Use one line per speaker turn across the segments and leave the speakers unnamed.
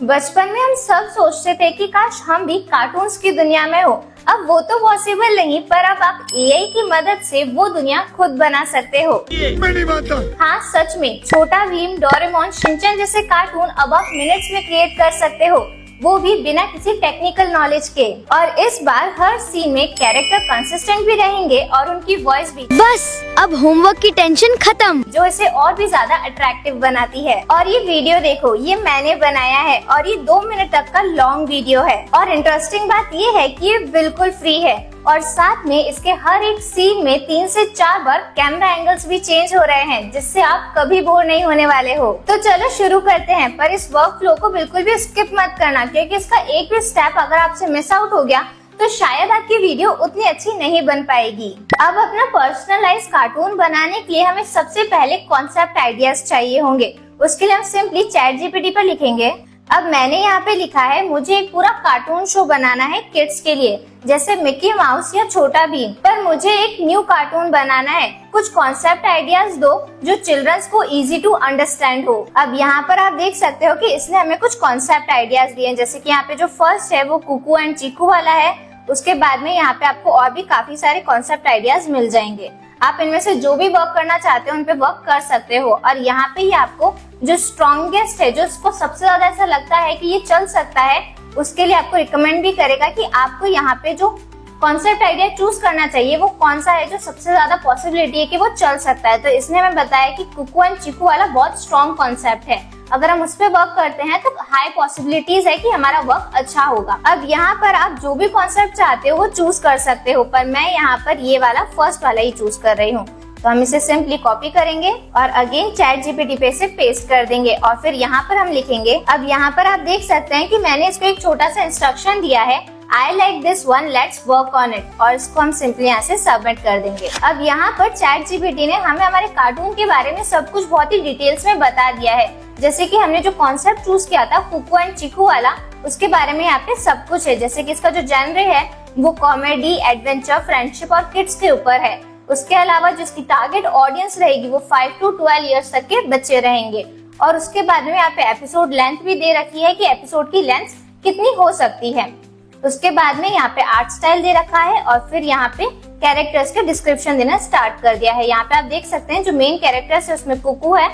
बचपन में हम सब सोचते थे कि काश हम भी कार्टून्स की दुनिया में हो। अब वो तो पॉसिबल नहीं, पर अब आप एआई की मदद से वो दुनिया खुद बना सकते हो। हाँ सच में, छोटा भीम, डोरेमोन, शिनचैन जैसे कार्टून अब आप मिनट्स में क्रिएट कर सकते हो, वो भी बिना किसी टेक्निकल नॉलेज के। और इस बार हर सीन में कैरेक्टर कंसिस्टेंट भी रहेंगे और उनकी वॉइस भी।
बस अब होमवर्क की टेंशन खत्म,
जो इसे और भी ज्यादा अट्रैक्टिव बनाती है। और ये वीडियो देखो, ये मैंने बनाया है और ये 2 मिनट तक का लॉन्ग वीडियो है। और इंटरेस्टिंग बात ये है कि ये बिल्कुल फ्री है और साथ में इसके हर एक सीन में 3 से 4 बार कैमरा एंगल्स भी चेंज हो रहे हैं, जिससे आप कभी बोर नहीं होने वाले हो। तो चलो शुरू करते हैं, पर इस वर्क फ्लो को बिल्कुल भी स्किप मत करना, क्योंकि इसका एक भी स्टेप अगर आपसे मिस आउट हो गया तो शायद आपकी वीडियो उतनी अच्छी नहीं बन पाएगी। अब अपना पर्सनलाइज कार्टून बनाने के लिए हमें सबसे पहले कॉन्सेप्ट आइडियाज चाहिए होंगे। उसके लिए हम सिंपली चैट जीपीटी पर लिखेंगे। अब मैंने यहाँ पे लिखा है, मुझे एक पूरा कार्टून शो बनाना है किड्स के लिए, जैसे मिकी माउस या छोटा भीम, पर मुझे एक न्यू कार्टून बनाना है। कुछ कॉन्सेप्ट आइडियाज दो जो चिल्ड्रंस को इजी टू अंडरस्टैंड हो। अब यहाँ पर आप देख सकते हो कि इसने हमें कुछ कॉन्सेप्ट आइडियाज दिए हैं, जैसे कि यहाँ पे जो फर्स्ट है वो कुकू एंड चीकू वाला है। उसके बाद में यहाँ पे आपको और भी काफी सारे कॉन्सेप्ट आइडियाज मिल जाएंगे। आप इनमें से जो भी वर्क करना चाहते हो उन पे वर्क कर सकते हो। और यहाँ पे ही आपको जो स्ट्रॉन्गेस्ट है, जो इसको सबसे ज्यादा ऐसा लगता है कि ये चल सकता है, उसके लिए आपको रिकमेंड भी करेगा कि आपको यहाँ पे जो कॉन्सेप्ट आइडिया चूज करना चाहिए वो कौन सा है जो सबसे ज्यादा पॉसिबिलिटी है कि वो चल सकता है। तो इसने हमें बताया कि कुकू एंड चीकू वाला बहुत स्ट्रॉन्ग कॉन्सेप्ट है, अगर हम उस पर वर्क करते हैं तो हाई पॉसिबिलिटीज है कि हमारा वर्क अच्छा होगा। अब यहाँ पर आप जो भी कॉन्सेप्ट चाहते हो वो चूज कर सकते हो, पर मैं यहाँ पर ये वाला फर्स्ट वाला ही चूज कर रही हूँ। तो हम इसे सिंपली कॉपी करेंगे और अगेन चैट जीपीटी पे से पेस्ट कर देंगे और फिर यहाँ पर हम लिखेंगे। अब यहाँ पर आप देख सकते हैं कि मैंने इसको एक छोटा सा इंस्ट्रक्शन दिया है, I like this one, let's work on it, और इसको हम सिंपली यहाँ से सबमिट कर देंगे। अब यहाँ पर चैट जीपीटी ने हमें हमारे कार्टून के बारे में सब कुछ बहुत ही डिटेल्स में बता दिया है। जैसे कि हमने जो कॉन्सेप्ट चूज किया था कुकू एंड चीकू वाला, उसके बारे में यहाँ पे सब कुछ है। जैसे कि इसका जो जेनरे है वो कॉमेडी, एडवेंचर, फ्रेंडशिप और किड्स के ऊपर है। उसके अलावा जिसकी टारगेट ऑडियंस रहेगी वो 5 to 12 ईयर्स तक के बच्चे रहेंगे। और उसके बाद में यहाँ पे एपिसोड लेंथ भी दे रखी है कि एपिसोड की लेंथ कितनी हो सकती है। उसके बाद में यहाँ पे आर्ट स्टाइल दे रखा है और फिर यहाँ पे कैरेक्टर्स के डिस्क्रिप्शन देना स्टार्ट कर दिया है। यहाँ पे आप देख सकते हैं जो मेन कैरेक्टर्स है उसमें कुकू है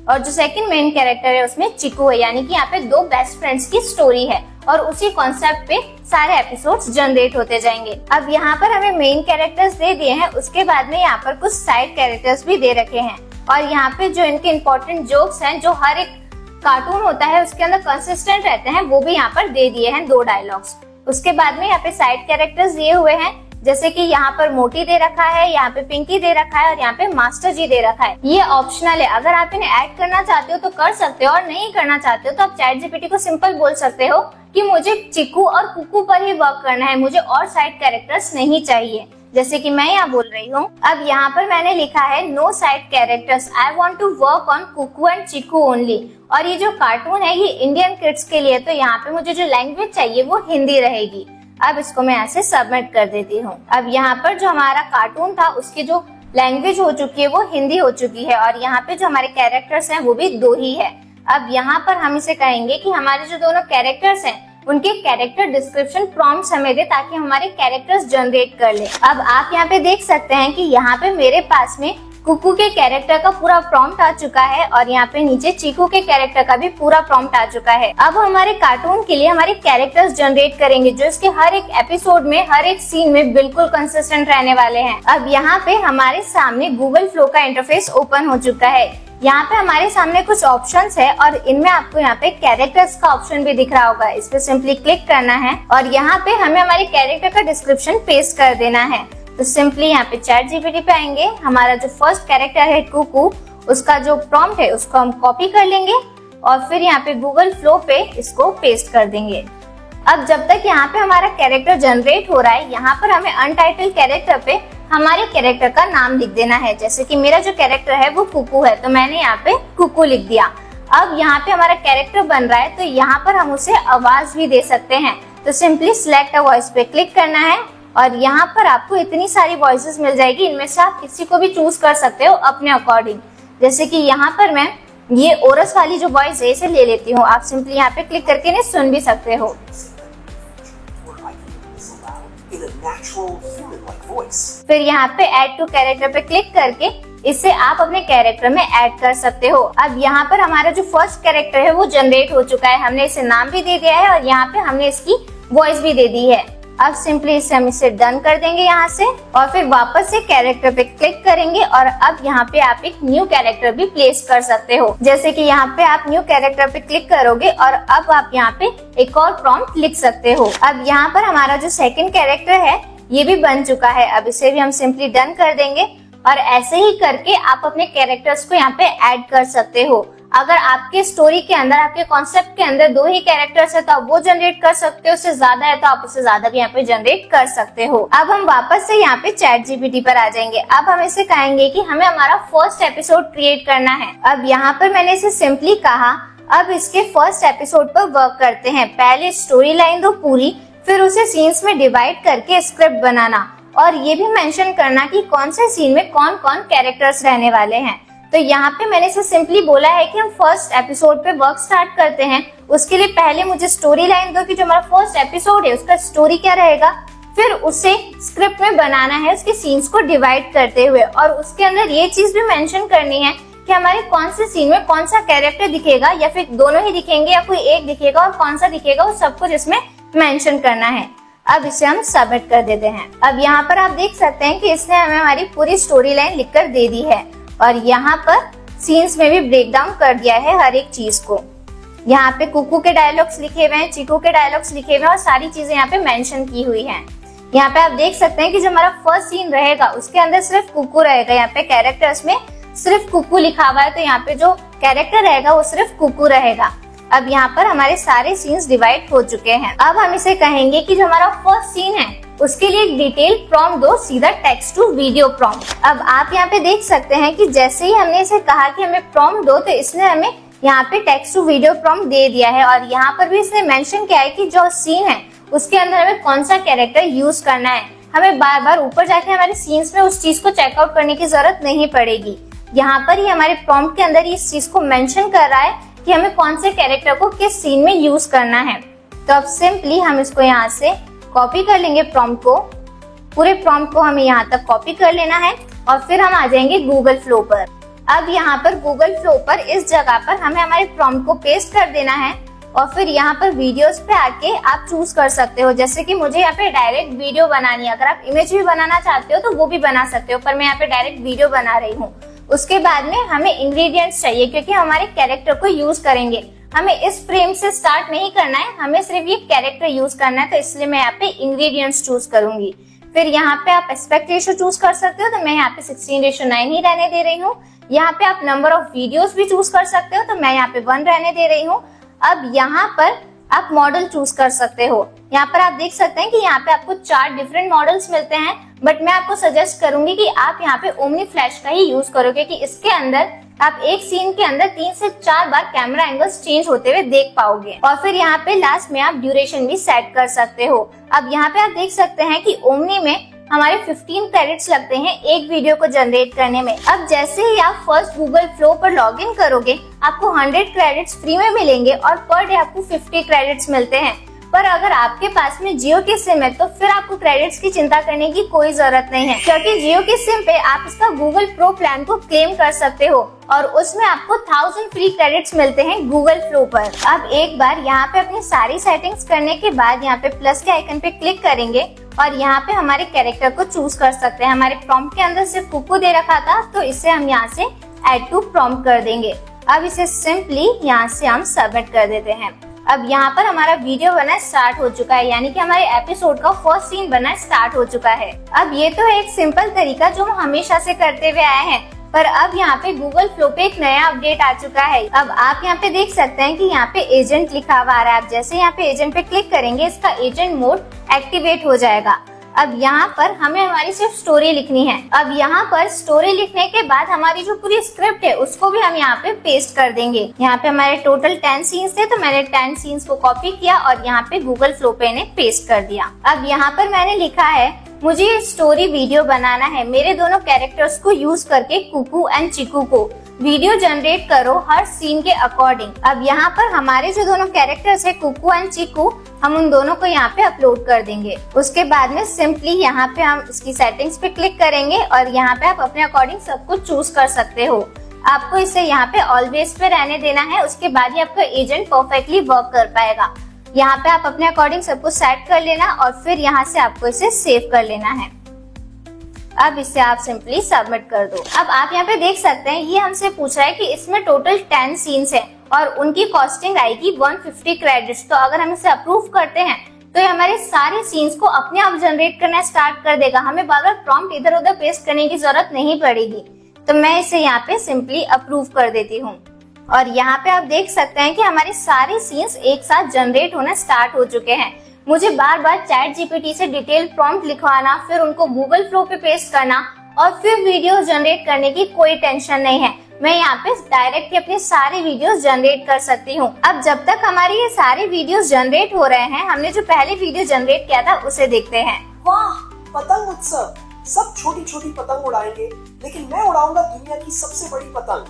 और जो सेकंड मेन कैरेक्टर है उसमें चीकू है, यानी कि यहाँ पे 2 बेस्ट फ्रेंड्स की स्टोरी है और उसी कॉन्सेप्ट पे सारे एपिसोड्स जनरेट होते जाएंगे। अब यहाँ पर हमें मेन कैरेक्टर्स दे दिए हैं, उसके बाद में यहाँ पर कुछ साइड कैरेक्टर्स भी दे रखे हैं और यहाँ पे जो इनके इम्पोर्टेंट जोक्स हैं जो हर एक कार्टून होता है उसके अंदर कंसिस्टेंट रहते हैं, वो भी यहाँ पर दे दिए हैं 2 डायलॉग्स। उसके बाद में यहाँ पे साइड कैरेक्टर्स दिए हुए हैं, जैसे कि यहाँ पर मोटी दे रखा है, यहाँ पे पिंकी दे रखा है और यहाँ पे मास्टर जी दे रखा है। ये ऑप्शनल है, अगर आप इन्हें ऐड करना चाहते हो तो कर सकते हो और नहीं करना चाहते हो तो आप चैट जीपीटी को सिंपल बोल सकते हो कि मुझे चीकू और कुकू पर ही वर्क करना है, मुझे और साइड कैरेक्टर्स नहीं चाहिए, जैसे कि मैं यहाँ बोल रही हूँ। अब यहाँ पर मैंने लिखा है no side characters, I want to work on Kuku and Chiku only. और ये जो कार्टून है ये इंडियन किड्स के लिए, तो यहाँ पे मुझे जो लैंग्वेज चाहिए वो हिंदी रहेगी। अब इसको मैं यहाँ से सबमिट कर देती हूँ। अब यहाँ पर जो हमारा कार्टून था उसकी जो लैंग्वेज हो चुकी है वो हिंदी हो चुकी है और यहाँ पे जो हमारे कैरेक्टर्स हैं वो भी 2 ही है। अब यहाँ पर हम इसे कहेंगे कि हमारे जो दोनों कैरेक्टर्स हैं उनके कैरेक्टर डिस्क्रिप्शन प्रॉम्प्ट्स हमें दे, ताकि हमारे कैरेक्टर्स जनरेट कर ले। अब आप यहाँ पे देख सकते हैं कि यहाँ पे मेरे पास में कुकू के कैरेक्टर का पूरा प्रॉम्प्ट आ चुका है और यहाँ पे नीचे चीकू के कैरेक्टर का भी पूरा प्रॉम्प्ट आ चुका है। अब हमारे कार्टून के लिए हमारे कैरेक्टर्स जनरेट करेंगे जो इसके हर एक एपिसोड में, हर एक सीन में बिल्कुल कंसिस्टेंट रहने वाले हैं। अब यहाँ पे हमारे सामने गूगल फ्लो का इंटरफेस ओपन हो चुका है। यहाँ पे हमारे सामने कुछ ऑप्शंस है और इनमें आपको यहाँ पे कैरेक्टर्स का ऑप्शन भी दिख रहा होगा, इस पे सिंपली क्लिक करना है और यहाँ पे हमें हमारे कैरेक्टर का डिस्क्रिप्शन पेस्ट कर देना है। तो सिंपली यहाँ पे चैट जीपीटी पे आएंगे, हमारा जो फर्स्ट कैरेक्टर है कुकू, उसका जो प्रॉम्प्ट है उसको हम कॉपी कर लेंगे और फिर यहाँ पे गूगल फ्लो पे इसको पेस्ट कर देंगे। अब जब तक यहाँ पे हमारा कैरेक्टर जनरेट हो रहा है, यहाँ पर हमें अनटाइटल कैरेक्टर पे हमारे कैरेक्टर का नाम लिख देना है। जैसे कि मेरा जो कैरेक्टर है वो कुकू है, तो मैंने यहाँ पे कुकू लिख दिया। अब यहाँ पे हमारा कैरेक्टर बन रहा है तो यहाँ पर हम उसे आवाज भी दे सकते हैं। तो सिंपली सिलेक्ट अ वॉइस पे क्लिक करना है और यहाँ पर आपको इतनी सारी वॉइसेस मिल जाएगी, इनमें से आप किसी को भी चूज कर सकते हो अपने अकॉर्डिंग। जैसे कि यहाँ पर मैं ये ओरस वाली जो वॉइस है इसे ले लेती हूँ। आप सिंपली यहाँ पे क्लिक करके इन्हें सुन भी सकते हो। फिर यहाँ पे ऐड टू कैरेक्टर पे क्लिक करके इसे आप अपने कैरेक्टर में ऐड कर सकते हो। अब यहाँ पर हमारा जो फर्स्ट कैरेक्टर है वो जनरेट हो चुका है। हमने इसे नाम भी दे दिया है और यहाँ पे हमने इसकी वॉइस भी दे दी है। अब सिंपली हम इसे डन कर देंगे यहाँ से और फिर वापस से कैरेक्टर पे क्लिक करेंगे और अब यहाँ पे आप एक न्यू कैरेक्टर भी प्लेस कर सकते हो। जैसे कि यहाँ पे आप न्यू कैरेक्टर पे क्लिक करोगे और अब आप यहाँ पे एक और प्रॉम्प्ट लिख सकते हो। अब यहाँ पर हमारा जो सेकंड कैरेक्टर है ये भी बन चुका है। अब इसे भी हम सिंपली डन कर देंगे और ऐसे ही करके आप अपने कैरेक्टर्स को यहाँ पे ऐड कर सकते हो। अगर आपके स्टोरी के अंदर, आपके कॉन्सेप्ट के अंदर 2 ही कैरेक्टर्स है तो आप वो जनरेट कर सकते हो, उससे ज्यादा है तो आप उससे ज्यादा भी यहाँ पे जनरेट कर सकते हो। अब हम वापस से यहाँ पे ChatGPT पर आ जाएंगे। अब हम इसे कहेंगे कि हमें हमारा फर्स्ट एपिसोड क्रिएट करना है। अब यहाँ पर मैंने इसे सिंपली कहा अब इसके फर्स्ट एपिसोड पर वर्क करते हैं। पहले स्टोरी लाइन दो पूरी, फिर उसे सीन्स में डिवाइड करके स्क्रिप्ट बनाना और ये भी मेंशन करना कि कौन से सीन में कौन कौन कैरेक्टर्स रहने वाले हैं। तो यहाँ पे मैंने इसे सिंपली बोला है कि हम फर्स्ट एपिसोड पे वर्क स्टार्ट करते हैं। उसके लिए पहले मुझे स्टोरी लाइन दो कि जो हमारा फर्स्ट एपिसोड है उसका स्टोरी क्या रहेगा, फिर उसे स्क्रिप्ट में बनाना है उसके सीन्स को डिवाइड करते हुए और उसके अंदर ये चीज भी मेंशन करनी है कि हमारे कौन से सीन में कौन सा कैरेक्टर दिखेगा या फिर दोनों ही दिखेंगे या कोई एक दिखेगा और कौन सा दिखेगा वो सब कुछ इसमें मेंशन करना है। अब इसे हम सबमिट कर देते हैं। अब यहाँ पर आप देख सकते हैं कि इसने हमें हमारी पूरी स्टोरी लाइन लिखकर दे दी है और यहाँ पर सीन्स में भी ब्रेक डाउन कर दिया है हर एक चीज को। यहाँ पे कुकू के डायलॉग्स लिखे हुए हैं, चीकू के डायलॉग्स लिखे हुए हैं और सारी चीजें यहाँ पे मेंशन की हुई हैं। यहाँ पे आप देख सकते हैं कि जो हमारा फर्स्ट सीन रहेगा उसके अंदर सिर्फ कुकू रहेगा। यहाँ पे कैरेक्टर्स में सिर्फ कुकू लिखा हुआ है तो यहाँ पे जो कैरेक्टर रहेगा वो सिर्फ कुकू रहेगा। अब यहाँ पर हमारे सारे सीन्स डिवाइड हो चुके हैं। अब हम इसे कहेंगे कि जो हमारा फर्स्ट सीन है उसके लिए एक डिटेल प्रॉम्प्ट दो, सीधा टेक्स्ट टू वीडियो प्रॉम्प्ट। अब आप यहाँ पे देख सकते हैं कि जैसे ही हमने इसे कहा कि हमें प्रॉम्प्ट दो तो इसने हमें यहाँ पे टेक्स्ट टू वीडियो प्रॉम्प्ट दे दिया है और यहाँ पर भी इसने मेंशन किया है कि जो सीन है उसके अंदर हमें कौन सा कैरेक्टर यूज करना है। हमें बार बार ऊपर जाके हमारे सीन्स में उस चीज को चेकआउट करने की जरूरत नहीं पड़ेगी। यहाँ पर ही हमारे प्रॉम्प्ट के अंदर इस चीज को मेंशन कर रहा है कि हमें कौन से कैरेक्टर को किस सीन में यूज करना है। तो अब सिंपली हम इसको यहाँ से कॉपी कर लेंगे प्रॉम्प्ट को। पूरे प्रॉम्प्ट को हमें यहाँ तक कॉपी कर लेना है और फिर हम आ जाएंगे गूगल फ्लो पर। अब यहाँ पर गूगल फ्लो पर इस जगह पर हमें हमारे प्रॉम्प्ट को पेस्ट कर देना है और फिर यहाँ पर वीडियोस पे आके आप चूज कर सकते हो। जैसे कि मुझे यहाँ पे डायरेक्ट वीडियो बनानी है, अगर आप इमेज भी बनाना चाहते हो तो वो भी बना सकते हो, पर मैं यहाँ पे डायरेक्ट वीडियो बना रही हूँ। उसके बाद में हमें इंग्रेडिएंट्स चाहिए क्योंकि हमारे कैरेक्टर को यूज करेंगे। हमें इस फ्रेम से स्टार्ट नहीं करना है, हमें सिर्फ ये कैरेक्टर यूज करना है, तो इसलिए मैं यहाँ पे इंग्रेडिएंट्स चूज करूंगी। फिर यहाँ पे आप एस्पेक्ट रेशियो चूज कर सकते हो, तो मैं यहाँ पे 16:9 ही रहने दे रही हूँ। यहाँ पे आप नंबर ऑफ वीडियोस भी चूज कर सकते हो, तो मैं यहाँ पे 1 रहने दे रही हूँ। अब यहाँ पर आप मॉडल चूज कर सकते हो। यहाँ पर आप देख सकते हैं कि यहाँ पे आपको 4 डिफरेंट मॉडल्स मिलते हैं, बट मैं आपको सजेस्ट करूंगी कि आप यहाँ पे ओमनी फ्लैश का ही यूज करोगे कि इसके अंदर आप एक सीन के अंदर 3 से 4 बार कैमरा एंगल्स चेंज होते हुए देख पाओगे। और फिर यहाँ पे लास्ट में आप ड्यूरेशन भी सेट कर सकते हो। अब यहाँ पे आप देख सकते हैं कि ओमनी में हमारे 15 क्रेडिट्स लगते हैं एक वीडियो को जनरेट करने में। अब जैसे ही आप फर्स्ट गूगल फ्लो पर लॉग इन करोगे आपको 100 क्रेडिट्स फ्री में मिलेंगे और पर डे आपको 50 क्रेडिट्स मिलते हैं। पर अगर आपके पास में जियो की सिम है तो फिर आपको क्रेडिट्स की चिंता करने की कोई जरूरत नहीं है, क्योंकि जियो की सिम पे आप इसका गूगल प्रो प्लान को क्लेम कर सकते हो और उसमें आपको 1000 फ्री क्रेडिट्स मिलते हैं गूगल फ्लो पर। अब एक बार यहाँ पे अपनी सारी सेटिंग्स करने के बाद यहाँ पे प्लस के आइकन पे क्लिक करेंगे और यहाँ पे हमारे कैरेक्टर को चूज कर सकते हैं। हमारे प्रॉम्प्ट के अंदर सिर्फ कुकू दे रखा था तो इसे हम यहाँ से ऐड टू प्रॉम्प्ट कर देंगे। अब इसे सिंपली यहाँ से हम सबमिट कर देते हैं। अब यहाँ पर हमारा वीडियो बना स्टार्ट हो चुका है, यानी कि हमारे एपिसोड का फर्स्ट सीन बनना स्टार्ट हो चुका है। अब ये तो है एक सिंपल तरीका जो हम हमेशा से करते हुए आए हैं, पर अब यहाँ पे गूगल फ्लो पे एक नया अपडेट आ चुका है। अब आप यहाँ पे देख सकते हैं कि यहाँ पे एजेंट लिखा हुआ आ रहा है। आप जैसे यहाँ पे एजेंट पे क्लिक करेंगे इसका एजेंट मोड एक्टिवेट हो जाएगा। अब यहाँ पर हमें हमारी सिर्फ स्टोरी लिखनी है। अब यहाँ पर स्टोरी लिखने के बाद हमारी जो पूरी स्क्रिप्ट है उसको भी हम यहाँ पे पेस्ट कर देंगे। यहाँ पे हमारे टोटल 10 सीन्स थे तो मैंने 10 सीन्स को कॉपी किया और यहाँ पे गूगल फ्लो पे इन्हें पेस्ट कर दिया। अब यहाँ पर मैंने लिखा है मुझे स्टोरी वीडियो बनाना है मेरे दोनों कैरेक्टर्स को यूज करके कुकू एंड चिकू को। वीडियो जनरेट करो हर सीन के अकॉर्डिंग। अब यहाँ पर हमारे जो दोनों कैरेक्टर्स है कुकू एंड चीकू, हम उन दोनों को यहाँ पे अपलोड कर देंगे। उसके बाद में सिंपली यहाँ पे हम इसकी सेटिंग्स पे क्लिक करेंगे और यहाँ पे आप अपने अकॉर्डिंग सब कुछ चूज कर सकते हो। आपको इसे यहाँ पे ऑलवेज पे रहने देना है, उसके बाद ही आपका एजेंट परफेक्टली वर्क कर पाएगा। यहाँ पे आप अपने अकॉर्डिंग सब कुछ सेट कर लेना और फिर यहाँ से आपको इसे सेव कर लेना है। अब इसे आप सिंपली सबमिट कर दो। अब आप यहाँ पे देख सकते हैं ये हमसे पूछ रहा है कि इसमें टोटल 10 सीन्स है और उनकी कॉस्टिंग आएगी 150 क्रेडिट्स। तो अगर हम इसे अप्रूव करते हैं तो ये हमारे सारे सीन्स को अपने आप जनरेट करना स्टार्ट कर देगा। हमें बार बार प्रॉम्प्ट इधर उधर पेस्ट करने की जरूरत नहीं पड़ेगी। तो मैं इसे यहाँ पे सिंपली अप्रूव कर देती हूँ और यहाँ पे आप देख सकते हैं कि हमारे सारे सीन्स एक साथ जनरेट होना स्टार्ट हो चुके हैं। मुझे बार बार चैट जीपीटी से डिटेल प्रॉम्प्ट लिखवाना, फिर उनको गूगल फ्लो पे पेस्ट करना और फिर वीडियो जनरेट करने की कोई टेंशन नहीं है। मैं यहाँ पे डायरेक्ट ही अपने सारे वीडियोस जनरेट कर सकती हूँ। अब जब तक हमारे ये सारे वीडियोस जनरेट हो रहे हैं, हमने जो पहले वीडियो जनरेट किया था उसे देखते हैं।
वाह, पतंग उत्सव। सब छोटी छोटी पतंग उड़ाएंगे, लेकिन मैं उड़ाऊंगा दुनिया की सबसे बड़ी पतंग।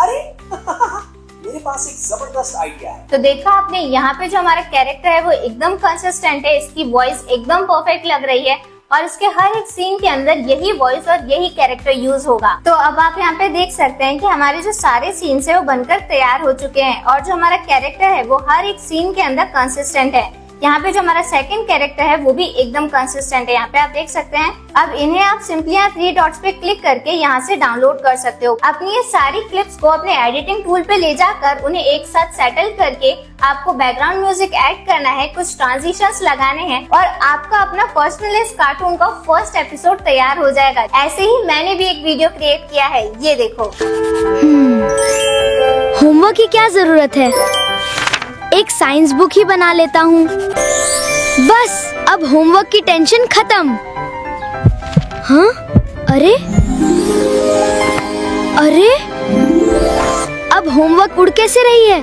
अरे मेरे पास एक जबरदस्त आइडिया है।
तो देखा आपने, यहाँ पे जो हमारा कैरेक्टर है वो एकदम कंसिस्टेंट है, इसकी वॉइस एकदम परफेक्ट लग रही है और इसके हर एक सीन के अंदर यही वॉइस और यही कैरेक्टर यूज होगा। तो अब आप यहाँ पे देख सकते हैं कि हमारे जो सारे सीन्स है वो बनकर तैयार हो चुके हैं और जो हमारा कैरेक्टर है वो हर एक सीन के अंदर कंसिस्टेंट है। यहाँ पे जो हमारा सेकंड कैरेक्टर है वो भी एकदम कंसिस्टेंट है। यहाँ पे आप देख सकते हैं। अब इन्हें आप सिंपली यहाँ 3 डॉट्स पे क्लिक करके यहाँ से डाउनलोड कर सकते हो। अपनी ये सारी क्लिप्स को अपने एडिटिंग टूल पे ले जाकर उन्हें एक साथ सेटल करके आपको बैकग्राउंड म्यूजिक ऐड करना है, कुछ ट्रांजिशंस लगाने हैं और आपका अपना पर्सनलाइज्ड कार्टून का फर्स्ट एपिसोड तैयार हो जाएगा। ऐसे ही मैंने भी एक वीडियो क्रिएट किया है, ये देखो।
होमवर्क की क्या जरूरत है, एक साइंस बुक ही बना लेता हूँ। बस अब होमवर्क की टेंशन खत्म। हाँ? अरे अरे अब होमवर्क उड़ कैसे रही है?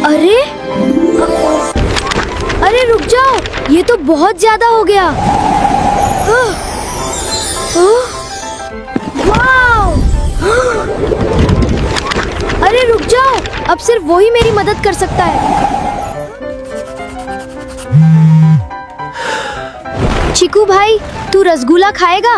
अरे अरे रुक जाओ, ये तो बहुत ज्यादा हो गया। वाव! अरे रुक जाओ, अब सिर्फ वो ही मेरी मदद कर सकता है। चिकू भाई, तू रसगुल्ला खाएगा?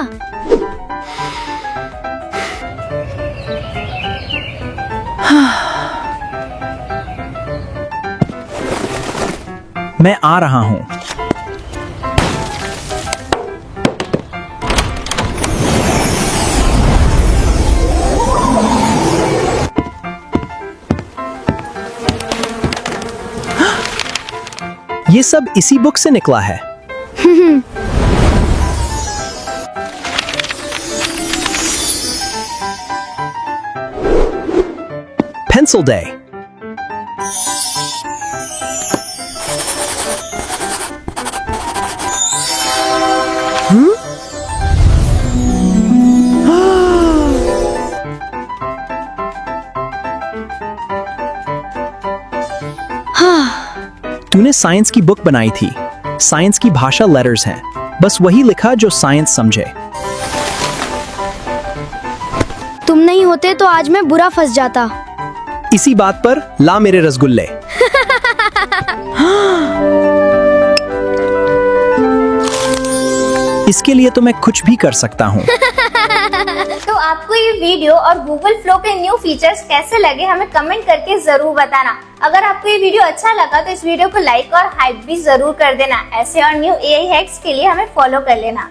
मैं आ रहा हूँ। ये सब इसी बुक से निकला है। Pencil day. तूने साइंस की बुक बनाई थी। साइंस की भाषा लेटर्स हैं, बस वही लिखा जो साइंस समझे।
तुम नहीं होते तो आज मैं बुरा फंस जाता।
इसी बात पर ला मेरे रसगुल्ले। इसके लिए तो मैं कुछ भी कर सकता हूँ।
तो आपको ये वीडियो और गूगल फ्लो के न्यू फीचर्स कैसे लगे हमें कमेंट करके जरूर बताना। अगर आपको ये वीडियो अच्छा लगा तो इस वीडियो को लाइक और हाइप भी जरूर कर देना। ऐसे और न्यू एआई हैक्स के लिए हमें फॉलो कर लेना।